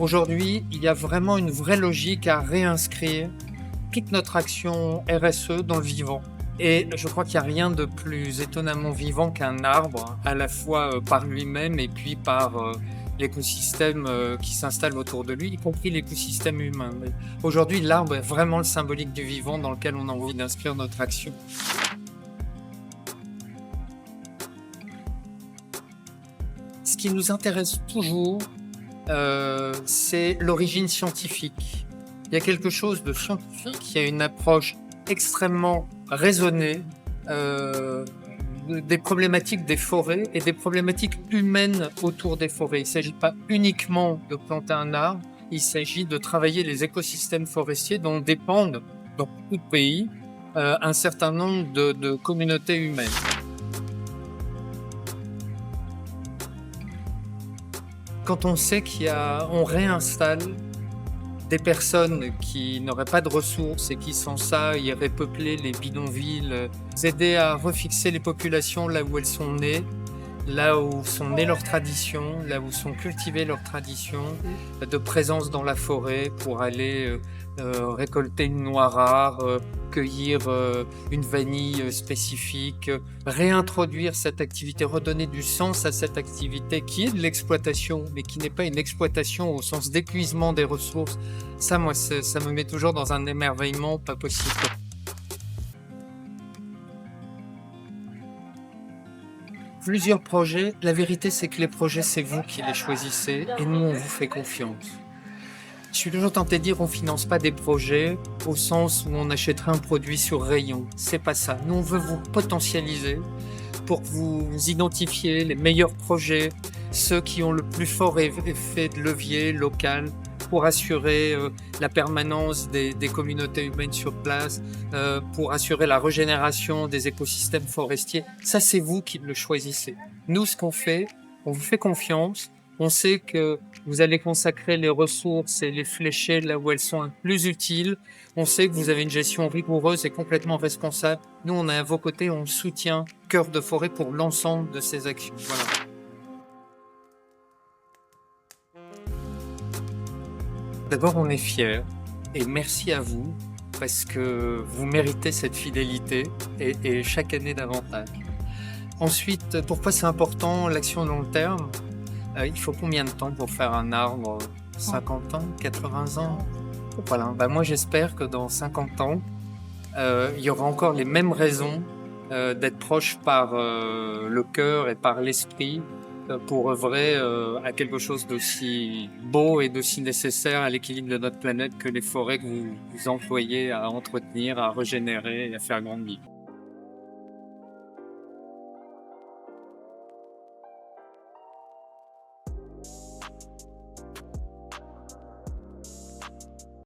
Aujourd'hui, il y a vraiment une vraie logique à réinscrire toute notre action RSE dans le vivant. Et je crois qu'il n'y a rien de plus étonnamment vivant qu'un arbre, à la fois par lui-même et puis par l'écosystème qui s'installe autour de lui, y compris l'écosystème humain. Mais aujourd'hui, l'arbre est vraiment le symbolique du vivant dans lequel on a envie d'inscrire notre action. Ce qui nous intéresse toujours, c'est l'origine scientifique. Il y a quelque chose de scientifique, il y a une approche extrêmement raisonnée des problématiques des forêts et des problématiques humaines autour des forêts. Il ne s'agit pas uniquement de planter un arbre, il s'agit de travailler les écosystèmes forestiers dont dépendent, dans beaucoup de pays, un certain nombre de communautés humaines. Quand on sait on réinstalle des personnes qui n'auraient pas de ressources et qui sans ça iraient peupler les bidonvilles, aider à refixer les populations là où elles sont nées, là où sont nées leurs traditions, là où sont cultivées leurs traditions, de présence dans la forêt pour aller récolter une noix rare, cueillir une vanille spécifique, réintroduire cette activité, redonner du sens à cette activité qui est de l'exploitation, mais qui n'est pas une exploitation au sens d'épuisement des ressources. Ça, moi, ça me met toujours dans un émerveillement pas possible. Plusieurs projets. La vérité, c'est que les projets, c'est vous qui les choisissez et nous, on vous fait confiance. Je suis toujours tenté de dire on finance pas des projets au sens où on achèterait un produit sur rayon. C'est pas ça. Nous, on veut vous potentialiser pour que vous identifiez les meilleurs projets, ceux qui ont le plus fort effet de levier local pour assurer la permanence des communautés humaines sur place, pour assurer la régénération des écosystèmes forestiers. Ça, c'est vous qui le choisissez. Nous, ce qu'on fait, on vous fait confiance. On sait que vous allez consacrer les ressources et les flécher là où elles sont les plus utiles. On sait que vous avez une gestion rigoureuse et complètement responsable. Nous, on est à vos côtés, on soutient Cœur de Forêt pour l'ensemble de ces actions. Voilà. D'abord, on est fiers et merci à vous parce que vous méritez cette fidélité et chaque année davantage. Ensuite, pourquoi c'est important l'action long terme? Il faut combien de temps pour faire un arbre? 50 ans? 80 ans? Voilà. Moi, j'espère que dans 50 ans, il y aura encore les mêmes raisons d'être proche par le cœur et par l'esprit pour œuvrer à quelque chose d'aussi beau et d'aussi nécessaire à l'équilibre de notre planète que les forêts que vous employez à entretenir, à régénérer et à faire grandir.